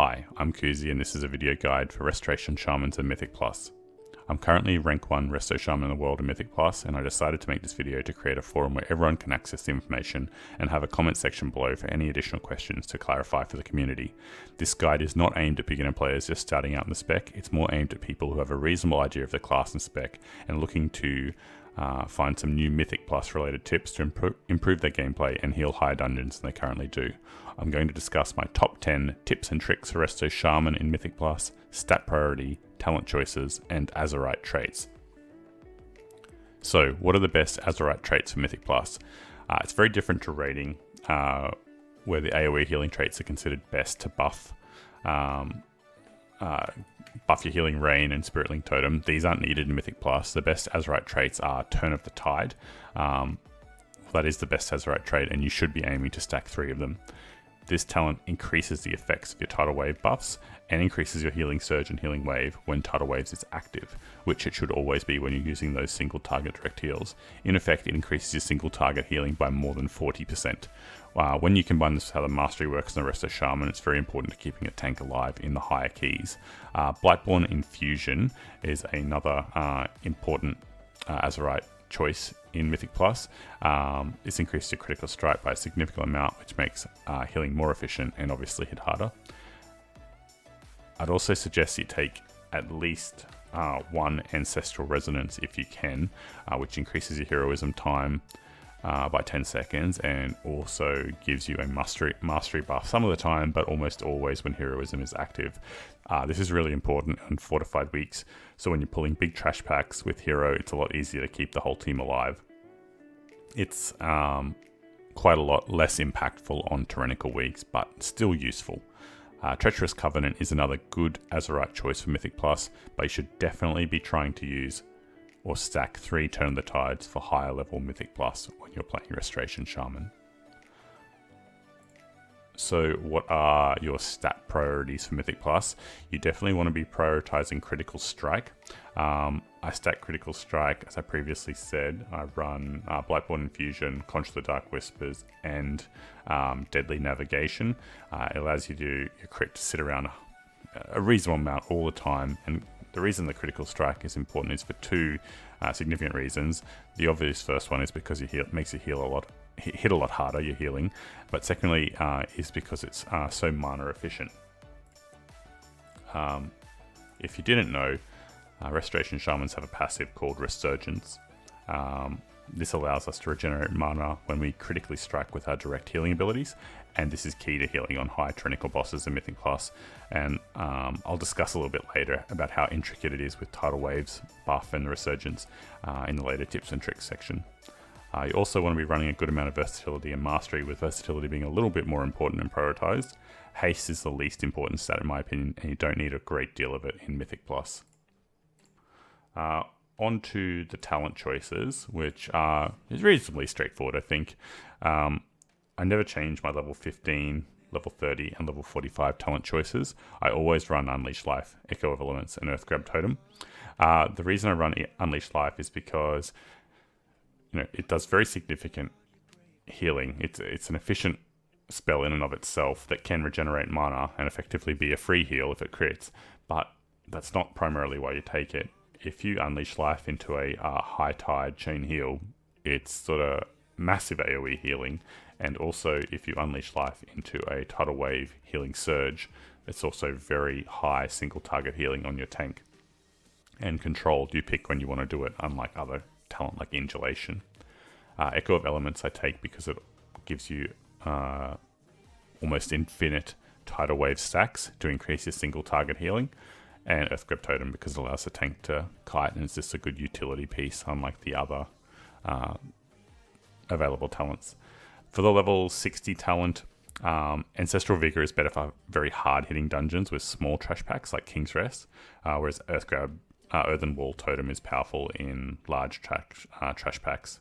Hi, I'm Kuzi and this is a video guide for Restoration Shamans and Mythic Plus. I'm currently rank 1 Resto Shaman in the world in Mythic Plus, and I decided to make this video to create a forum where everyone can access the information and have a comment section below for any additional questions to clarify for the community. This guide is not aimed at beginner players just starting out in the spec, it's more aimed at people who have a reasonable idea of the class and spec and looking to find some new Mythic Plus related tips to improve their gameplay and heal higher dungeons than they currently do. I'm going to discuss my top 10 tips and tricks for Resto Shaman in Mythic Plus, stat priority, talent choices, and Azerite traits. So, what are the best Azerite traits for Mythic Plus? It's very different to raiding, where the AoE healing traits are considered best to buff your healing rain and Spirit Link Totem. These aren't needed in Mythic Plus. The best Azerite traits are Turn of the Tide. That is the best Azerite trait, and you should be aiming to stack 3 of them. This talent increases the effects of your Tidal Wave buffs and increases your Healing Surge and Healing Wave when Tidal Waves is active, which it should always be when you're using those single target direct heals. In effect, it increases your single target healing by more than 40%. When you combine this with how the Mastery works in the Resto Shaman, it's very important to keeping a tank alive in the higher keys. Blightborn Infusion is another important Azerite choice in Mythic Plus. This increases your critical strike by a significant amount, which makes healing more efficient and obviously hit harder. I'd also suggest you take at least 1 Ancestral Resonance if you can, which increases your heroism time by 10 seconds and also gives you a mastery buff some of the time, but almost always when heroism is active. This is really important on fortified weeks, so when you're pulling big trash packs with hero, it's a lot easier to keep the whole team alive. It's quite a lot less impactful on tyrannical weeks, but still useful. Treacherous Covenant is another good Azerite choice for Mythic Plus, but you should definitely be trying to use or stack 3 Turn of the Tides for higher level Mythic Plus when you're playing Restoration Shaman. So what are your stat priorities for Mythic Plus? You definitely want to be prioritizing Critical Strike. I stack Critical Strike, as I previously said. I run Blightborn Infusion, Conch of the Dark Whispers, and Deadly Navigation. It allows you to your crit to sit around a reasonable amount all the time, and the reason the Critical Strike is important is for 2 significant reasons. The obvious first one is because it makes you hit a lot harder, your healing, but secondly is because it's so mana efficient. If you didn't know, Restoration Shamans have a passive called Resurgence. This allows us to regenerate mana when we critically strike with our direct healing abilities, and this is key to healing on high tyrannical bosses in Mythic Plus, and I'll discuss a little bit later about how intricate it is with Tidal Waves, buff and Resurgence in the later tips and tricks section. You also want to be running a good amount of versatility and mastery, with versatility being a little bit more important and prioritized. Haste is the least important stat in my opinion, and you don't need a great deal of it in Mythic Plus. On to the talent choices, which is reasonably straightforward, I think. I never change my level 15, level 30, and level 45 talent choices. I always run Unleash Life, Echo of Elements, and Earthgrab Totem. The reason I run Unleash Life is because it does very significant healing. It's an efficient spell in and of itself that can regenerate mana and effectively be a free heal if it crits, but that's not primarily why you take it. If you Unleash Life into a High Tide Chain Heal, it's sort of massive AoE healing, and also if you Unleash Life into a Tidal Wave Healing Surge, it's also very high single target healing on your tank. And Controlled, you pick when you want to do it, unlike other talent like Indulation. Echo of Elements I take because it gives you almost infinite Tidal Wave stacks to increase your single target healing, and Earthgrab Totem because it allows the tank to kite and it's just a good utility piece, unlike the other available talents. For the level 60 talent, Ancestral Vigor is better for very hard hitting dungeons with small trash packs like King's Rest, whereas Earthen Wall Totem is powerful in large trash packs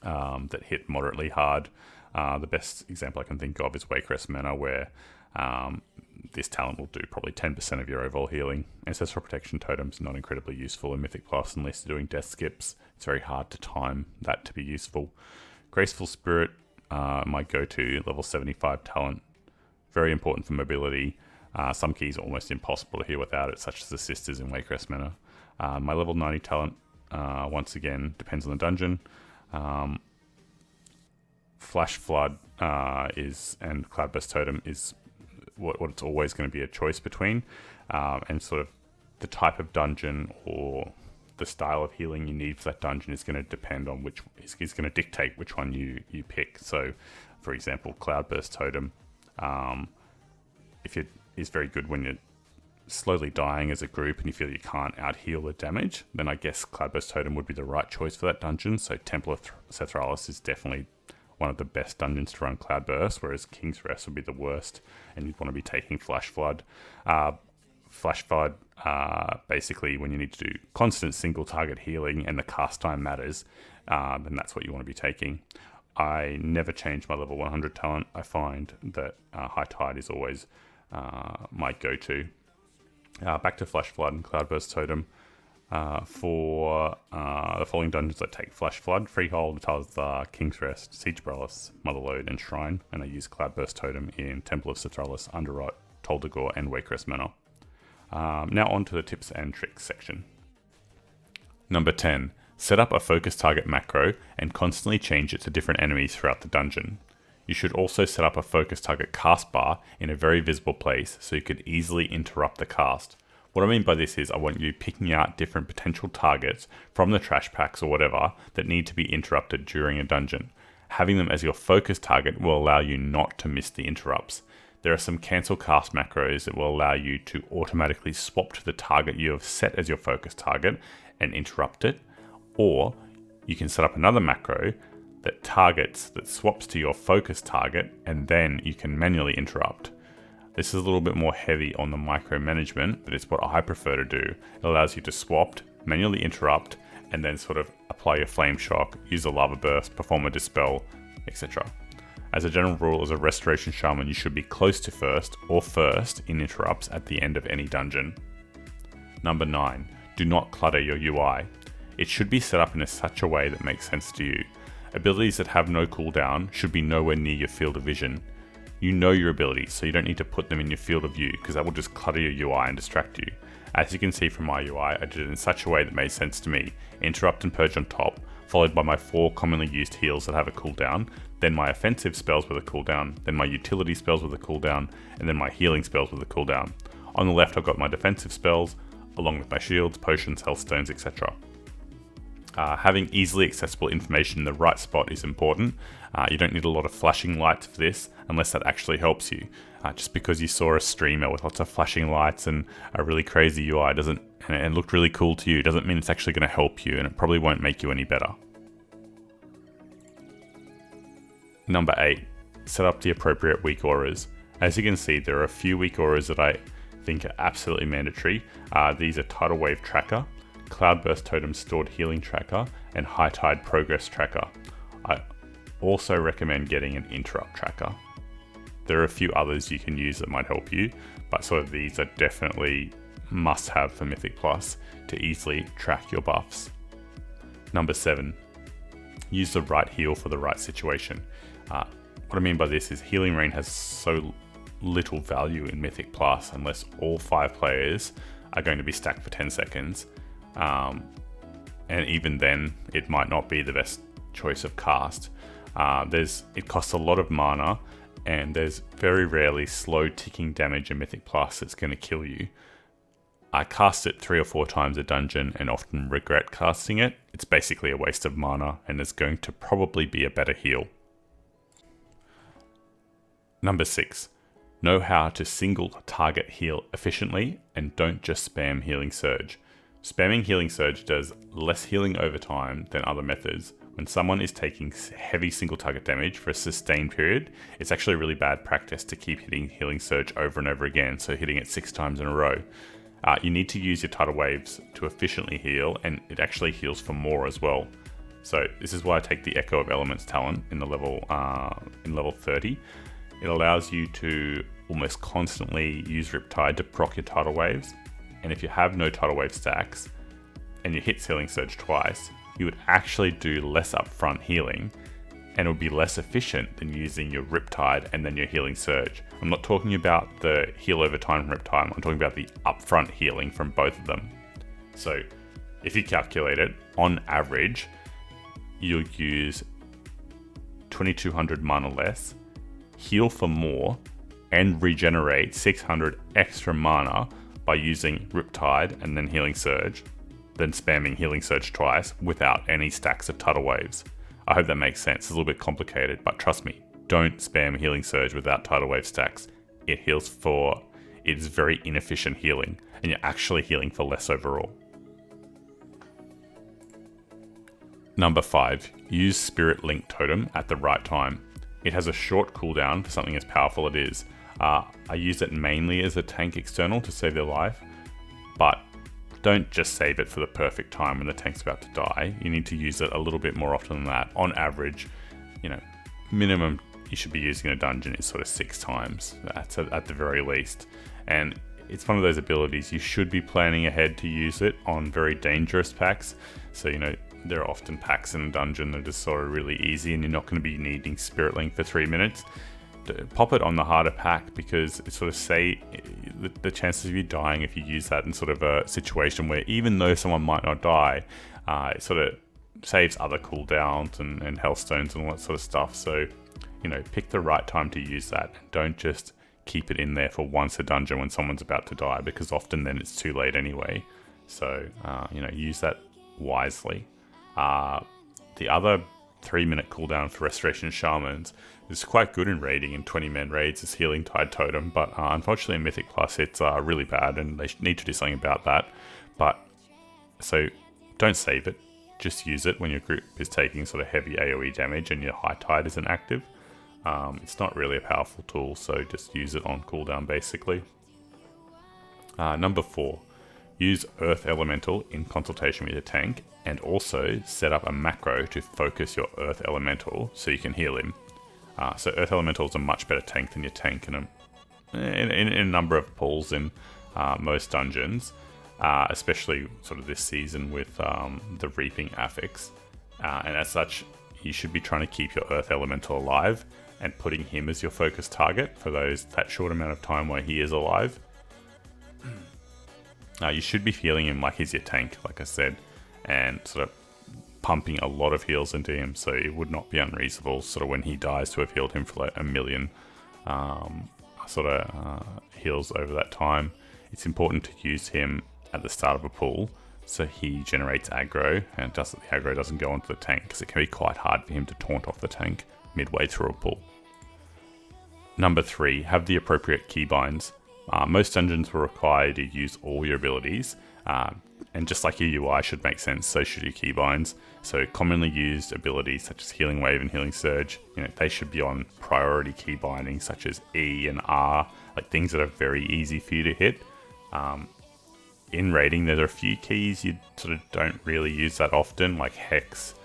that hit moderately hard. The best example I can think of is Weakauras Manor, where this talent will do probably 10% of your overall healing. Ancestral Protection Totem's not incredibly useful in Mythic Plus unless you're doing death skips. It's very hard to time that to be useful. Graceful Spirit, my go-to level 75 talent. Very important for mobility. Some keys are almost impossible to heal without it, such as the Sisters in Weakauras Manor. My level 90 talent, once again, depends on the dungeon. Flash Flood and Cloudburst Totem is what it's always going to be a choice between, and sort of the type of dungeon or the style of healing you need for that dungeon is going to depend on which is going to dictate which one you pick. So, for example, Cloudburst Totem, if it is very good when you're slowly dying as a group and you feel you can't out heal the damage, then I guess Cloudburst Totem would be the right choice for that dungeon. So Temple of Sethralis is definitely one of the best dungeons to run Cloudburst, whereas King's Rest would be the worst, and you'd want to be taking Flash Flood. Flash Flood, basically when you need to do constant single target healing and the cast time matters, then that's what you want to be taking. I never change my level 100 talent. I find that High Tide is always my go-to. Back to Flash Flood and Cloudburst Totem. For the following dungeons, I take Flash Flood, Freehold, Talzar, King's Rest, Siege Brellis, Motherlode, and Shrine, and I use Cloudburst Totem in Temple of Sethralis, Underrot, Toldagor, and Weakauras Manor. Now on to the tips and tricks section. Number 10. Set up a focus target macro and constantly change it to different enemies throughout the dungeon. You should also set up a focus target cast bar in a very visible place so you could easily interrupt the cast. What I mean by this is I want you picking out different potential targets from the trash packs or whatever that need to be interrupted during a dungeon. Having them as your focus target will allow you not to miss the interrupts. There are some cancel cast macros that will allow you to automatically swap to the target you have set as your focus target and interrupt it, or you can set up another macro that swaps to your focus target and then you can manually interrupt. This is a little bit more heavy on the micromanagement, but it's what I prefer to do. It allows you to swap, manually interrupt, and then sort of apply your Flame Shock, use a Lava Burst, perform a Dispel, etc. As a general rule, as a Restoration Shaman, you should be close to first or first in interrupts at the end of any dungeon. Number 9. Do not clutter your UI. It should be set up in such a way that makes sense to you. Abilities that have no cooldown should be nowhere near your field of vision. You know your abilities, so you don't need to put them in your field of view, because that will just clutter your UI and distract you. As you can see from my UI, I did it in such a way that made sense to me. Interrupt and Purge on top, followed by my 4 commonly used heals that have a cooldown, then my offensive spells with a cooldown, then my utility spells with a cooldown, and then my healing spells with a cooldown. On the left I've got my defensive spells, along with my shields, potions, healthstones, etc. Having easily accessible information in the right spot is important. You don't need a lot of flashing lights for this, unless that actually helps you. Just because you saw a streamer with lots of flashing lights and a really crazy UI and looked really cool to you, doesn't mean it's actually going to help you, and it probably won't make you any better. Number 8. Set up the appropriate Weakauras. As you can see, there are a few Weakauras that I think are absolutely mandatory. These are Tidal Wave Tracker, Cloudburst Totem Stored Healing Tracker, and High Tide Progress Tracker. I also recommend getting an Interrupt Tracker. There are a few others you can use that might help you, but sort of these are definitely must-have for Mythic Plus to easily track your buffs. Number 7. Use the right heal for the right situation. What I mean by this is Healing Rain has so little value in Mythic Plus unless all 5 players are going to be stacked for 10 seconds. And even then, it might not be the best choice of cast. It costs a lot of mana, and there's very rarely slow ticking damage in Mythic Plus that's going to kill you. I cast it 3 or 4 times a dungeon and often regret casting it. It's basically a waste of mana, and there's going to probably be a better heal. Number 6. Know how to single target heal efficiently, and don't just spam Healing Surge. Spamming Healing Surge does less healing over time than other methods. When someone is taking heavy single target damage for a sustained period, it's actually really bad practice to keep hitting Healing Surge over and over again, so hitting it 6 times in a row. You need to use your tidal waves to efficiently heal, and it actually heals for more as well. So this is why I take the Echo of Elements talent in level 30. It allows you to almost constantly use Riptide to proc your tidal waves. And if you have no tidal wave stacks and you hit Healing Surge twice, you would actually do less upfront healing and it would be less efficient than using your Riptide and then your Healing Surge. I'm not talking about the heal over time from Riptide, I'm talking about the upfront healing from both of them. So if you calculate it, on average, you'll use 2200 mana less, heal for more, and regenerate 600 extra mana by using Riptide and then Healing Surge, than spamming Healing Surge twice without any stacks of Tidal Waves. I hope that makes sense. It's a little bit complicated, but trust me, don't spam Healing Surge without Tidal Wave stacks. It is very inefficient healing, and you're actually healing for less overall. Number 5, use Spirit Link Totem at the right time. It has a short cooldown for something as powerful as it is. I use it mainly as a tank external to save their life, but don't just save it for the perfect time when the tank's about to die. You need to use it a little bit more often than that. On average, minimum you should be using in a dungeon is sort of 6 times. That's at the very least. And it's one of those abilities you should be planning ahead to use it on very dangerous packs. So, there are often packs in a dungeon that are sort of really easy and you're not going to be needing Spirit Link for 3 minutes. Pop it on the harder pack, because it sort of the chances of you dying if you use that in sort of a situation where even though someone might not die, it sort of saves other cooldowns and healthstones and all that sort of stuff. So, pick the right time to use that. Don't just keep it in there for once a dungeon when someone's about to die, because often then it's too late anyway. So, use that wisely. The other 3-minute cooldown for Restoration Shamans is quite good in raiding. In 20-man raids is Healing Tide Totem, but unfortunately in Mythic Plus it's really bad, and they need to do something about that. But so don't save it, just use it when your group is taking sort of heavy AoE damage and your High Tide isn't active. It's not really a powerful tool, so just use it on cooldown basically. Number 4, use Earth Elemental in consultation with your tank, and also set up a macro to focus your Earth Elemental so you can heal him. So Earth Elemental is a much better tank than your tank in a number of pulls in most dungeons, especially sort of this season with the Reaping Affix. And as such, you should be trying to keep your Earth Elemental alive and putting him as your focus target for that short amount of time where he is alive. You should be healing him like he's your tank, like I said, and sort of pumping a lot of heals into him, so it would not be unreasonable sort of when he dies to have healed him for like 1 million heals over that time. It's important to use him at the start of a pull so he generates aggro, and the aggro doesn't go onto the tank, because it can be quite hard for him to taunt off the tank midway through a pull. Number 3, have the appropriate keybinds. Most dungeons will require you to use all your abilities, and just like your UI should make sense, so should your keybinds. So commonly used abilities such as Healing Wave and Healing Surge, they should be on priority keybinding such as E and R, like things that are very easy for you to hit. In raiding, there are a few keys you sort of don't really use that often, like Hex,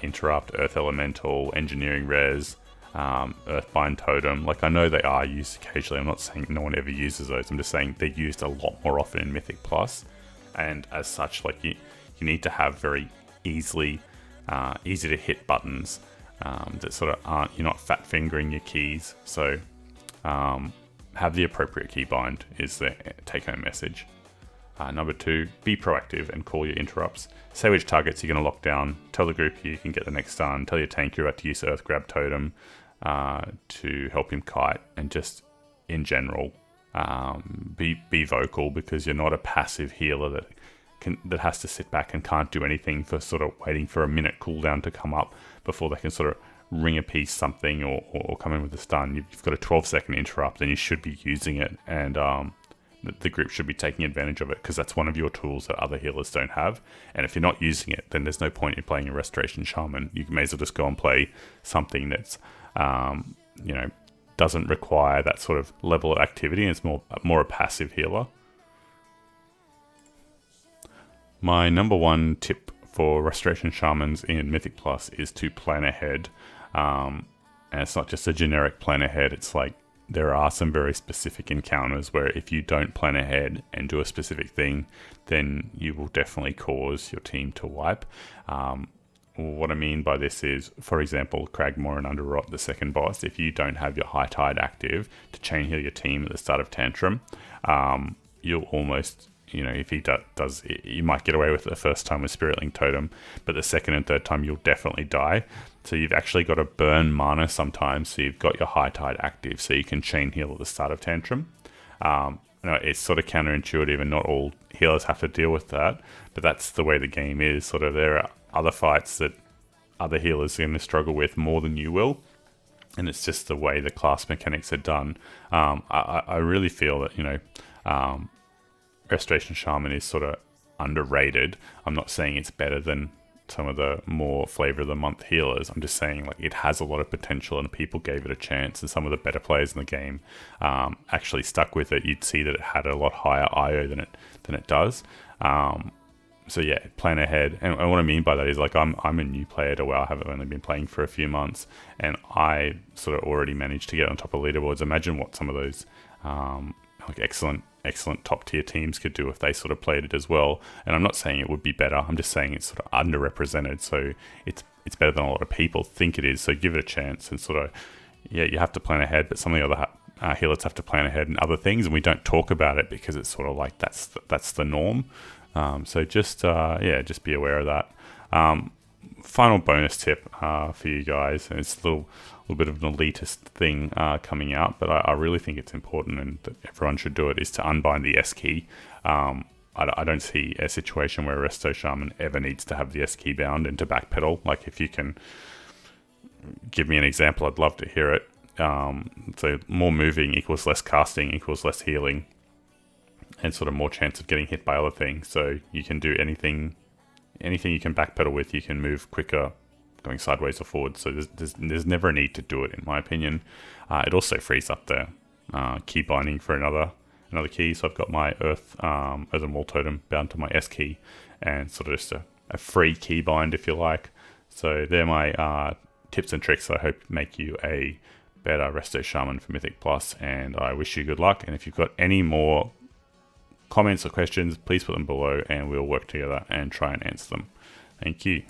Interrupt, Earth Elemental, Engineering Res, Earthbind Totem. Like, I know they are used occasionally. I'm not saying no one ever uses those. I'm just saying they're used a lot more often in Mythic Plus. And as such, like you need to have very easy to hit buttons that sort of you're not fat fingering your keys. So have the appropriate keybind is the take home message. Number 2, be proactive and call your interrupts. Say which targets you're going to lock down. Tell the group you can get the next stun. Tell your tank you're about to use Earth Grab Totem to help him kite. And just in general, be vocal, because you're not a passive healer that has to sit back and can't do anything for sort of waiting for a minute cooldown to come up before they can sort of ring a piece something or come in with a stun. You've got a 12-second interrupt and you should be using it, and the group should be taking advantage of it, because that's one of your tools that other healers don't have. And if you're not using it, then there's no point in playing a Restoration Shaman. You may as well just go and play something that's doesn't require that sort of level of activity, and it's more a passive healer. My number 1 tip for Restoration Shamans in Mythic Plus is to plan ahead. And it's not just a generic plan ahead. It's like there are some very specific encounters where if you don't plan ahead and do a specific thing, then you will definitely cause your team to wipe. what I mean by this is, for example, Cragmore and Underrot, the second boss, if you don't have your High Tide active to chain heal your team at the start of Tantrum, you'll almost, if he does, you might get away with it the first time with Spirit Link Totem, but the second and third time you'll definitely die. So you've actually got to burn mana sometimes, so you've got your High Tide active so you can chain heal at the start of Tantrum. It's sort of counterintuitive, and not all healers have to deal with that, but that's the way the game is. Sort of, there are other fights that other healers are going to struggle with more than you will, and it's just the way the class mechanics are done. I really feel that Restoration Shaman is sort of underrated. I'm not saying it's better than some of the more flavor of the month healers. I'm just saying, like, it has a lot of potential and people gave it a chance, and some of the better players in the game actually stuck with it. You'd see that it had a lot higher IO than it does. So yeah, plan ahead. And what I mean by that is, like, I'm a new player to WoW. I haven't only been playing for a few months, and I sort of already managed to get on top of leaderboards. Imagine what some of those excellent top tier teams could do if they sort of played it as well. And I'm not saying it would be better. I'm just saying it's sort of underrepresented. So it's better than a lot of people think it is. So give it a chance, and sort of, you have to plan ahead, but some of the other healers have to plan ahead in other things, and we don't talk about it because it's sort of like that's the norm. So just be aware of that. Final bonus tip for you guys, and it's a little bit of an elitist thing coming out, but I really think it's important and that everyone should do it, is to unbind the S key. I don't see a situation where Resto Shaman ever needs to have the S key bound and to backpedal. Like, if you can give me an example, I'd love to hear it. So more moving equals less casting equals less healing, and sort of more chance of getting hit by other things. So you can do anything you can backpedal with, you can move quicker going sideways or forward. So there's never a need to do it, in my opinion. It also frees up the key binding for another key. So I've got my Earth and Wall Totem bound to my S key, and sort of just a free key bind, if you like. So they're my tips and tricks that I hope make you a better Resto Shaman for Mythic Plus, and I wish you good luck. And if you've got any more comments or questions, please put them below and we'll work together and try and answer them. Thank you.